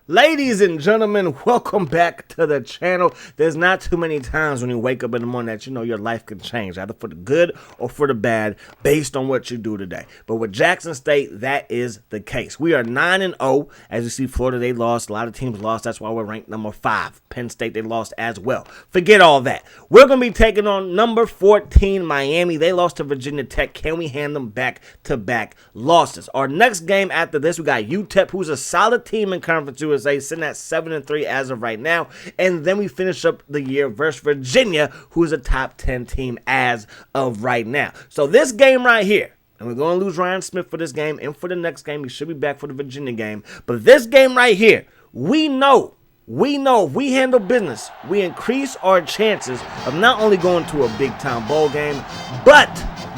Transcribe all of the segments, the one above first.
Ladies and gentlemen, welcome back to the channel. There's not too many times when you wake up in the morning that you know your life can change, either for the good or for the bad, based on what you do today. But with Jackson State, that is the case. We are 9-0. As you see, Florida, they lost. A lot of teams lost. That's why we're ranked number 5. Penn State, they lost as well. Forget all that. We're going to be taking on number 14, Miami. They lost to Virginia Tech. Can we hand them back-to-back losses? Our next game after this, we got UTEP, who's a solid team in Conference USA, sitting at 7-3 as of right now. And then we finish up the year versus Virginia, who's a top 10 team as of right now. So this game right here, and we're going to lose Ryan Smith for this game and for the next game. He should be back for the Virginia game. But this game right here, we know if we handle business, we increase our chances of not only going to a big-time bowl game, but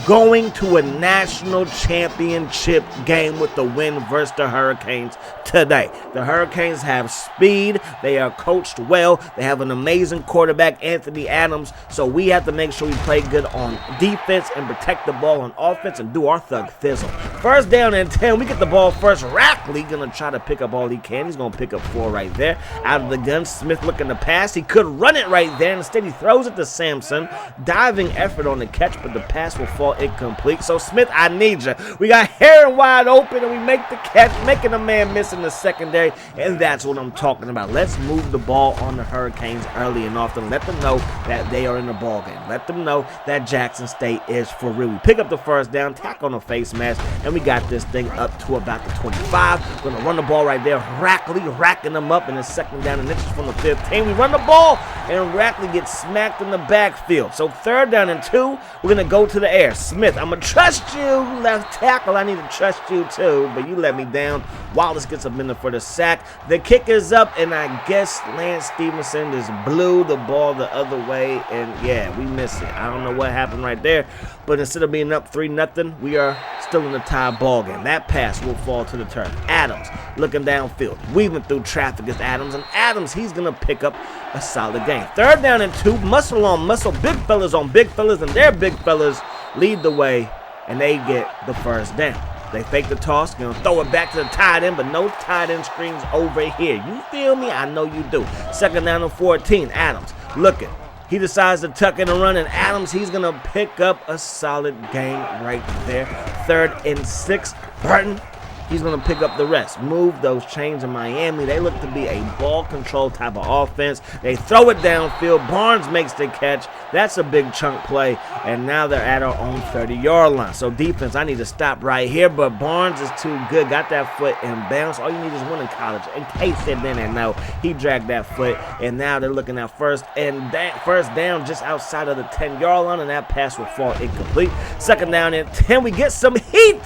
going to a national championship game with the win versus the Hurricanes today. The Hurricanes have speed. They are coached well. They have an amazing quarterback, Anthony Adams. So we have to make sure we play good on defense and protect the ball on offense and do our thug thizzle. First down and 10. We get the ball first. Rackley going to try to pick up all he can. He's going to pick up 4 right there. Out of the gun, Smith looking to pass. He could run it right there. Instead, he throws it to Sampson. Diving effort on the catch, but the pass will fall incomplete. So, Smith, I need you. We got Heron wide open, and we make the catch, making a man miss in the secondary, and that's what I'm talking about. Let's move the ball on the Hurricanes early and often. Let them know that they are in the ball game. Let them know that Jackson State is for real. We pick up the first down, tack on a face mask, and we got this thing up to about the 25. We're going to run the ball right there. Rackley racking them up in the second down and inches from the 15. We run the ball, and Rackley gets smacked in the backfield. So third down and 2, we're going to go to the air. Smith, I'm going to trust you. Left tackle, I need to trust you too, but you let me down. Wallace gets a minute for the sack. The kick is up, and I guess Lance Stevenson just blew the ball the other way, and yeah, we missed it. I don't know what happened right there, but instead of being up 3-0, we are still in the tie ball game. That pass will fall to the turf. Adams looking downfield, weaving through traffic is Adams, and Adams, he's going to pick up a solid game. Third down and 2, muscle on muscle, big fellas on big fellas, and their big fellas lead the way, and they get the first down. They fake the toss, gonna throw it back to the tight end, but no tight end screens over here. You feel me? I know you do. Second down and 14, Adams looking. He decides to tuck in and run, and Adams, he's gonna pick up a solid gain right there. Third and 6, Burton, he's going to pick up the rest. Move those chains in Miami. They look to be a ball control type of offense. They throw it downfield. Barnes makes the catch. That's a big chunk play. And now they're at our own 30-yard line. So defense, I need to stop right here. But Barnes is too good. Got that foot in bounds. All you need is one in college. In case they didn't know, he dragged that foot. And now they're looking at first down just outside of the 10-yard line. And that pass will fall incomplete. Second down and 10. We get some heat.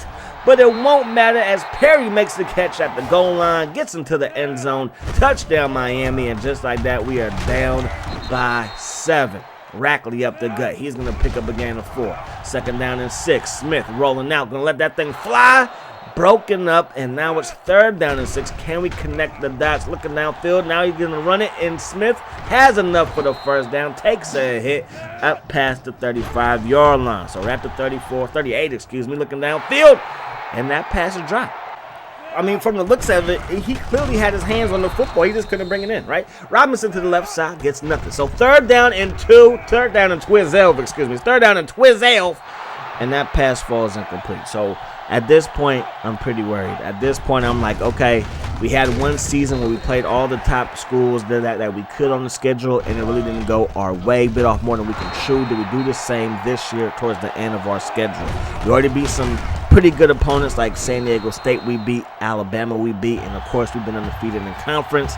But it won't matter as Perry makes the catch at the goal line, gets into the end zone, touchdown Miami, and just like that, we are down by 7. Rackley up the gut. He's going to pick up a gain of 4. Second down and 6. Smith rolling out, going to let that thing fly. Broken up, and now it's third down and 6. Can we connect the dots? Looking downfield. Now he's going to run it, and Smith has enough for the first down. Takes a hit up past the 35-yard line. So we're at the 38, looking downfield. And that pass is dropped. I mean, from the looks of it, he clearly had his hands on the football. He just couldn't bring it in, right? Robinson to the left side gets nothing. So third down and Twizelf, and that pass falls incomplete. So at this point, I'm pretty worried. At this point, I'm like, okay, we had one season where we played all the top schools that we could on the schedule, and it really didn't go our way. Bit off more than we can chew. Did we do the same this year towards the end of our schedule? We already beat some pretty good opponents like San Diego State. We beat Alabama. We beat, and of course, we've been undefeated in conference.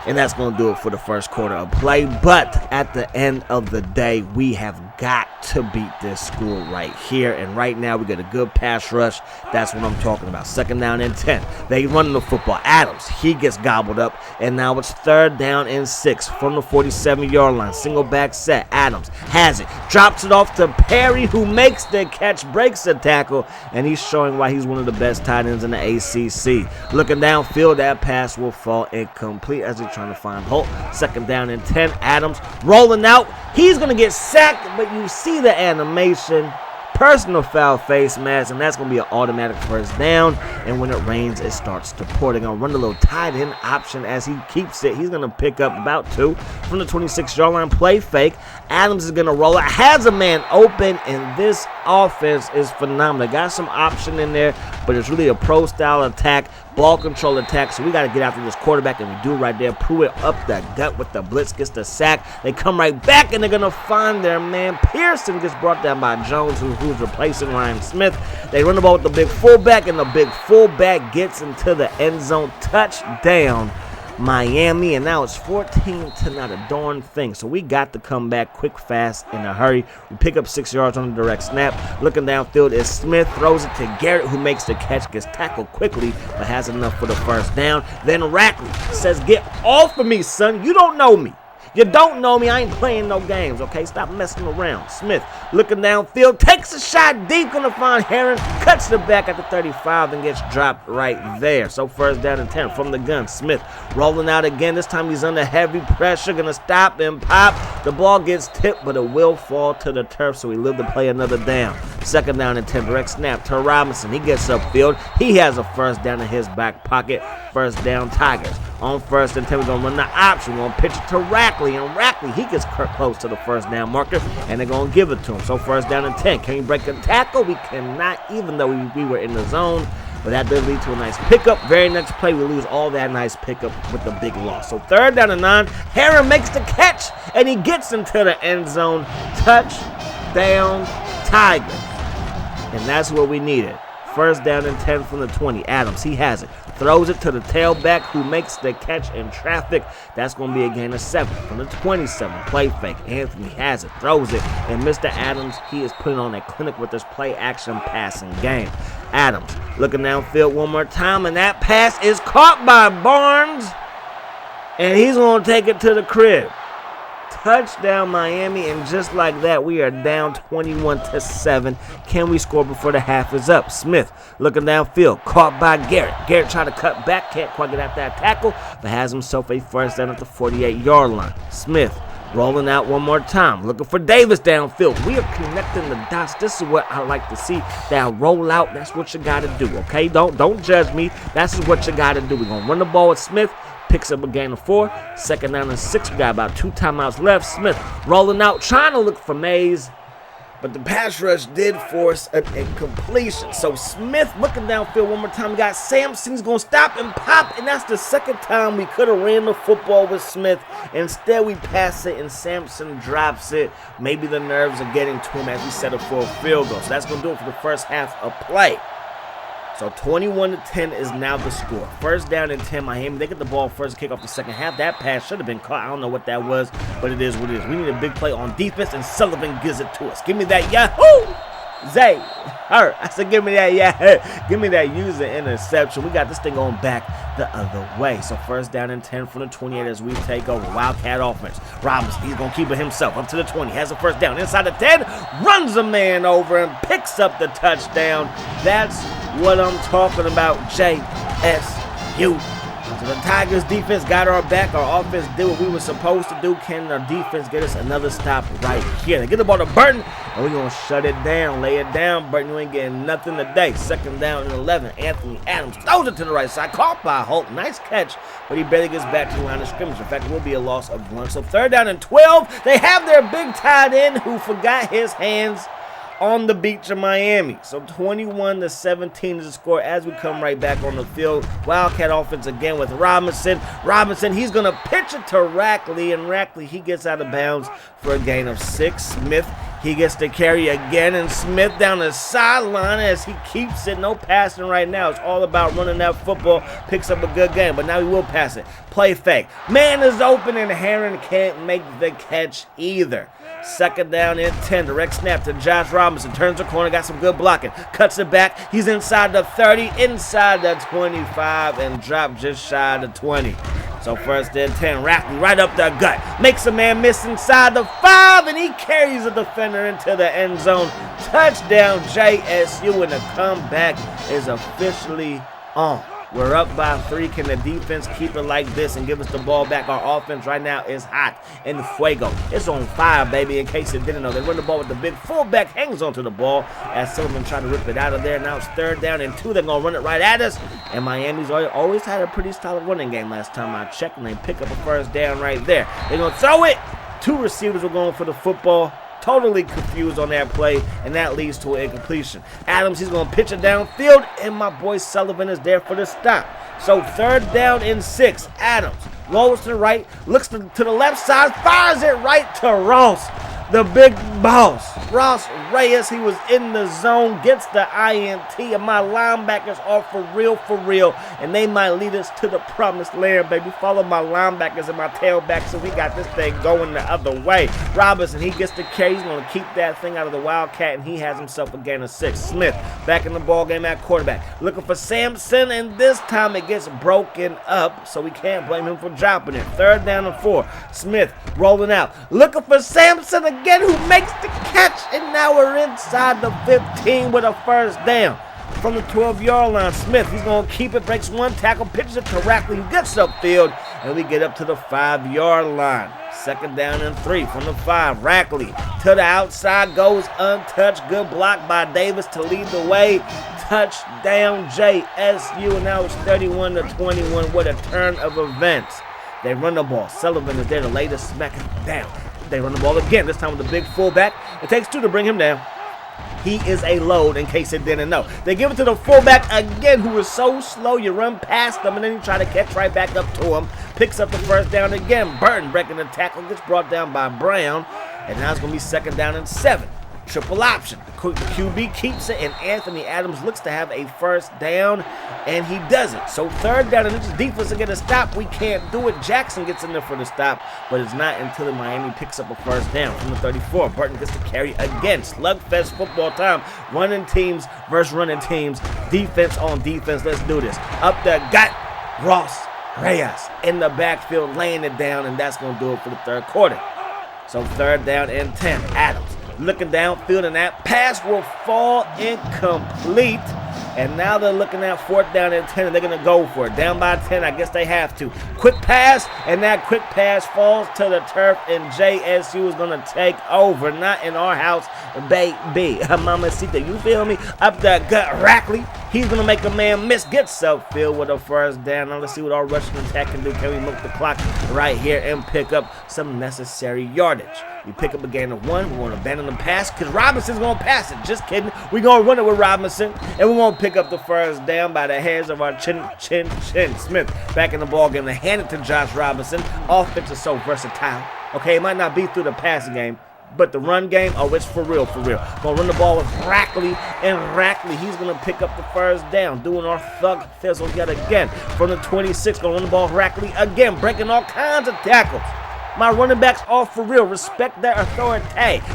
And that's going to do it for the first quarter of play. But at the end of the day, we have got to beat this school right here. And right now, we got a good pass rush. That's what I'm talking about. Second down and 10. They run the football. Adams, he gets gobbled up. And now it's third down and 6 from the 47-yard line. Single back set. Adams has it. Drops it off to Perry, who makes the catch, breaks the tackle. And he's showing why he's one of the best tight ends in the ACC. Looking downfield, that pass will fall incomplete as he trying to find Holt. Second down and 10. Adams rolling out. He's going to get sacked, but you see the animation. personal foul face mask, and that's going to be an automatic first down. And when it rains, it starts to pour. They're going to run a little tight end option as he keeps it. He's going to pick up about 2 from the 26-yard line. Play fake. Adams is going to roll it. Has a man open, and this offense is phenomenal. They got some option in there, but it's really a pro-style attack, ball control attack, so we got to get after this quarterback, and we do right there. Pruitt up the gut with the blitz, gets the sack. They come right back, and they're going to find their man. Pearson gets brought down by Jones, who's replacing Ryan Smith. They run the ball with the big fullback, and the big fullback gets into the end zone. Touchdown, Miami, and now it's 14 to not a darn thing. So we got to come back quick, fast, in a hurry. We pick up 6 yards on the direct snap. Looking downfield is Smith, throws it to Garrett, who makes the catch, gets tackled quickly, but has enough for the first down. Then Rackley says, "Get off of me, son. You don't know me. You don't know me. I ain't playing no games, okay? Stop messing around." Smith looking downfield, takes a shot deep, gonna find Heron, cuts it back at the 35 and gets dropped right there. So first down and 10 from the gun. Smith rolling out again. This time he's under heavy pressure, gonna stop and pop. The ball gets tipped, but it will fall to the turf, so he lived to play another down. Second down and 10, direct snap to Robinson. He gets upfield. He has a first down in his back pocket. First down, Tigers. On first and 10, we're going to run the option. We're going to pitch it to Rackley, and Rackley, he gets close to the first down marker, and they're going to give it to him. So first down and 10. Can we break a tackle? We cannot, even though we were in the zone, but that did lead to a nice pickup. Very next play, we lose all that nice pickup with the big loss. So third down and 9. Heron makes the catch, and he gets into the end zone. Touchdown, Tigers. And that's what we needed. First down and 10 from the 20. Adams, he has it. Throws it to the tailback, who makes the catch in traffic. That's going to be a gain of 7 from the 27. Play fake. Anthony has it. Throws it. And Mr. Adams, he is putting on a clinic with this play action passing game. Adams looking downfield one more time, and that pass is caught by Barnes. And he's going to take it to the crib. Touchdown, Miami, and just like that, we are down 21-7. Can we score before the half is up? Smith looking downfield, caught by Garrett. Garrett trying to cut back, can't quite get at that tackle, but has himself a first down at the 48-yard line. Smith rolling out one more time, looking for Davis downfield. We are connecting the dots. This is what I like to see. That roll out, that's what you got to do, okay? Don't judge me. That's what you got to do. We're going to run the ball with Smith. Picks up a gain of 4. Second down and 6. We got about 2 timeouts left. Smith rolling out, trying to look for Mays, but the pass rush did force a completion. So Smith looking downfield one more time. We got Sampson. He's going to stop and pop, and that's the second time we could have ran the football with Smith. Instead, we pass it, and Sampson drops it. Maybe the nerves are getting to him as we set up for a field goal. So that's going to do it for the first half of play. So 21-10 is now the score. First down and 10, Miami. They get the ball first, kick off the second half. That pass should have been caught. I don't know what that was, but it is what it is. We need a big play on defense, and Sullivan gives it to us. Give me that Yahoo! Zay, her. I said, give me that Yahoo. Give me that user interception. We got this thing going back the other way. So first down and 10 from the 28 as we take over. Wildcat offense. Robinson, he's going to keep it himself up to the 20. Has a first down inside the 10. Runs a man over and picks up the touchdown. That's what I'm talking about, JSU. So the Tigers defense got our back. Our offense did what we were supposed to do. Can our defense get us another stop right here? They get the ball to Burton, and we're going to shut it down, lay it down. Burton, you ain't getting nothing today. Second down and 11. Anthony Adams throws it to the right side. Caught by Holt. Nice catch, but he barely gets back to the line of scrimmage. In fact, it will be a loss of 1. So third down and 12. They have their big tight end who forgot his hands on the beach of Miami. So 21-17 is the score as we come right back on the field. Wildcat offense again with Robinson. Robinson, he's going to pitch it to Rackley, and Rackley, he gets out of bounds for a gain of 6. Smith, he gets to carry again, and Smith down the sideline as he keeps it. No passing right now. It's all about running that football. Picks up a good game, but now he will pass it. Play fake. Man is open, and Heron can't make the catch either. Second down and 10. Direct snap to Josh Robinson. Turns the corner. Got some good blocking. Cuts it back. He's inside the 30. Inside the 25. And dropped just shy of the 20. So first and 10. Rackley right up the gut. Makes a man miss inside the 5. And he carries a defender into the end zone. Touchdown JSU. And the comeback is officially on. We're up by 3. Can the defense keep it like this and give us the ball back? Our offense right now is hot in fuego. It's on fire, baby, in case you didn't know. They run the ball with the big fullback, hangs onto the ball as Sullivan trying to rip it out of there. Now it's 3rd down and 2. They're going to run it right at us. And Miami's always had a pretty solid running game last time I checked, and they pick up a 1st down right there. They're going to throw it. 2 receivers were going for the football. Totally confused on that play, and that leads to an incompletion. Adams, he's going to pitch it downfield, and my boy Sullivan is there for the stop. So 3rd down and 6. Adams rolls to the right, looks to the left side, fires it right to Ross, the big boss. Ross Reyes, he was in the zone, gets the INT, and my linebackers are for real, and they might lead us to the promised land, baby. Follow my linebackers and my tailbacks, so we got this thing going the other way. Robinson, he gets the carry. He's going to keep that thing out of the Wildcat, and he has himself a gain of 6. Smith back in the ball game at quarterback, looking for Sampson, and this time it gets broken up, so we can't blame him for dropping it. 3rd down and 4. Smith rolling out, looking for Sampson again, who makes the catch, and now we're inside the 15 with a 1st down. From the 12-yard line, Smith, he's going to keep it, breaks 1 tackle, pitches it to Rackley, who gets upfield, and we get up to the 5-yard line. 2nd down and 3 from the 5. Rackley to the outside, goes untouched. Good block by Davis to lead the way. Touchdown JSU, and now it's 31-21. What a turn of events. They run the ball. Sullivan is there to lay the smack down. They run the ball again, this time with the big fullback. It takes 2 to bring him down. He is a load, in case it didn't know. They give it to the fullback again, who is so slow. You run past them, and then you try to catch right back up to him. Picks up the 1st down again. Burton breaking the tackle, gets brought down by Brown. And now it's going to be 2nd down and 7. Triple option. The QB keeps it, and Anthony Adams looks to have a 1st down, and he doesn't. So 3rd down, and this defense will get a stop. We can't do it. Jackson gets in there for the stop, but it's not until the Miami picks up a 1st down from the 34. Burton gets to carry again. Slugfest football time. Running teams versus running teams. Defense on defense. Let's do this. Up the gut. Ross Reyes in the backfield laying it down, and that's going to do it for the 3rd quarter. So 3rd down and 10. Adams looking downfield, and that pass will fall incomplete. And now they're looking at 4th down and 10, and they're going to go for it. Down by 10, I guess they have to. Quick pass, and that quick pass falls to the turf, and JSU is going to take over. Not in our house, baby. Mamacita, you feel me? Up the gut, Rackley. He's going to make a man miss. Gets upfield with a 1st down. Now let's see what our rushing attack can do. Can we milk the clock right here and pick up some necessary yardage? We pick up a gain of 1. We're going to abandon the pass because Robinson's going to pass it. Just kidding. We're going to run it with Robinson, and we're going to pick up the 1st down by the hairs of our chin. Smith back in the ball game to hand it to Josh Robinson. Offense is so versatile. Okay, it might not be through the passing game, but the run game, oh, it's for real. Gonna run the ball with Rackley, and Rackley, he's gonna pick up the 1st down, doing our thug fizzle yet again. From the 26, gonna run the ball with Rackley again, breaking all kinds of tackles. My running backs are for real. Respect their authority.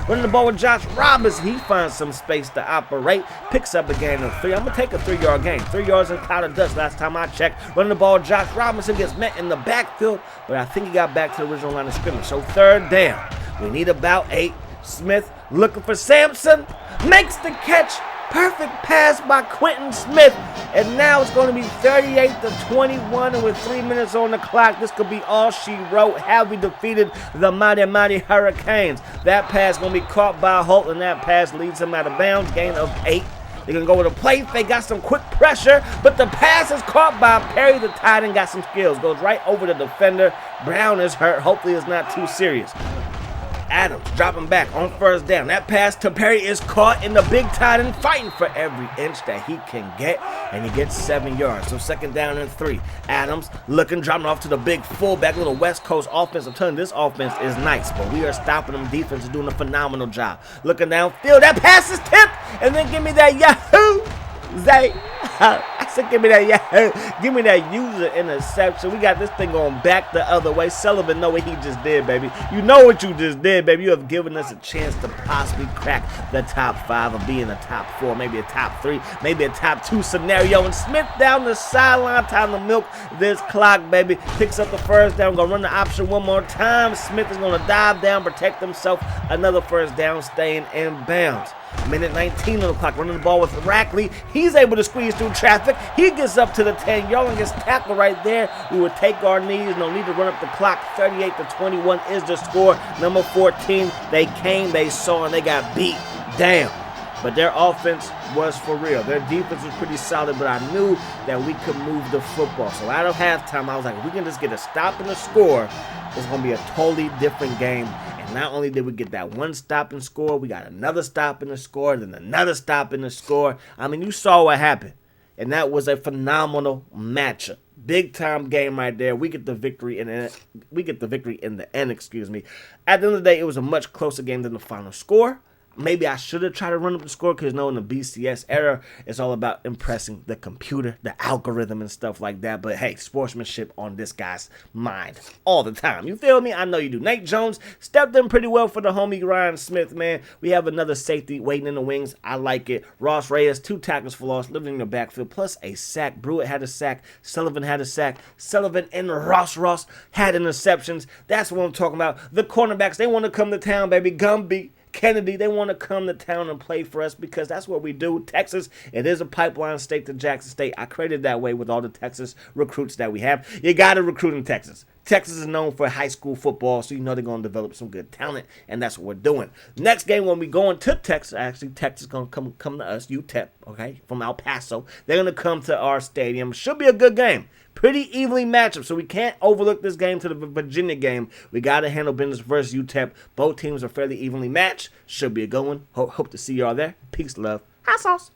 Running the ball with Josh Robinson. He finds some space to operate. Picks up a gain of 3. I'm going to take a 3-yard gain. 3 yards in cloud of dust last time I checked. Running the ball with Josh Robinson gets met in the backfield, but I think he got back to the original line of scrimmage. So 3rd down. We need about 8. Smith looking for Sampson. Makes the catch. Perfect pass by Quentin Smith. And now it's going to be 38-21, and with 3 minutes on the clock, this could be all she wrote. Have we defeated the mighty Hurricanes? That pass going to be caught by Holt, and that pass leads him out of bounds. Gain of 8. They're going to go with a play fake. Got some quick pressure, but the pass is caught by Perry. The tight end got some skills. Goes right over the defender. Brown is hurt. Hopefully it's not too serious. Adams dropping back on 1st down. That pass to Perry is caught, in the big tight end fighting for every inch that he can get, and he gets 7 yards. So 2nd down and 3. Adams looking, dropping off to the big fullback, little West Coast offense. I'm telling you, this offense is nice, but we are stopping them. Defense is doing a phenomenal job. Looking downfield, that pass is tipped, and then give me that Yahoo! Zay. I said, give me that, yeah, give me that user interception. We got this thing going back the other way. Sullivan know what he just did, baby. You know what you just did, baby. You have given us a chance to possibly crack the top 5 or be in the top 4, maybe a top 3, maybe a top 2 scenario. And Smith down the sideline, time to milk this clock, baby. Picks up the 1st down, gonna run the option one more time. Smith is gonna dive down, protect himself. Another 1st down, staying in bounds. Minute 19 on the clock, running the ball with Rackley. He's able to squeeze through traffic. He gets up to the 10-yard and gets tackled right there. We would take our knees. No need to run up the clock. 38-21 is the score. Number 14, they came, they saw, and they got beat. Damn. But their offense was for real. Their defense was pretty solid, but I knew that we could move the football. So out of halftime, I was like, if we can just get a stop and a score, it's going to be a totally different game. And not only did we get that one stop and score, we got another stop and a score, then another stop and a score. I mean, you saw what happened. And that was a phenomenal matchup. Big time game right there. We get the victory in the end, excuse me. At the end of the day, it was a much closer game than the final score. Maybe I should have tried to run up the score because, in the BCS era, it's all about impressing the computer, the algorithm, and stuff like that. But, hey, sportsmanship on this guy's mind all the time. You feel me? I know you do. Nate Jones stepped in pretty well for the homie Ryan Smith, man. We have another safety waiting in the wings. I like it. Ross Reyes, 2 tackles for loss, living in the backfield, plus a sack. Brewitt had a sack. Sullivan had a sack. Sullivan and Ross had interceptions. That's what I'm talking about. The cornerbacks, they want to come to town, baby. Gumby, Kennedy, they want to come to town and play for us because that's what we do. Texas, it is a pipeline state to Jackson State. I created that way with all the Texas recruits that we have. You got to recruit in Texas. Texas is known for high school football, so they're going to develop some good talent, and that's what we're doing. Next game, when we going to Texas, actually, Texas is going to come to us, UTEP, okay, from El Paso. They're going to come to our stadium. Should be a good game. Pretty evenly matched up, so we can't overlook this game to the Virginia game. We got to handle business versus UTEP. Both teams are fairly evenly matched. Should be a good one. Hope to see y'all there. Peace, love. Hot sauce.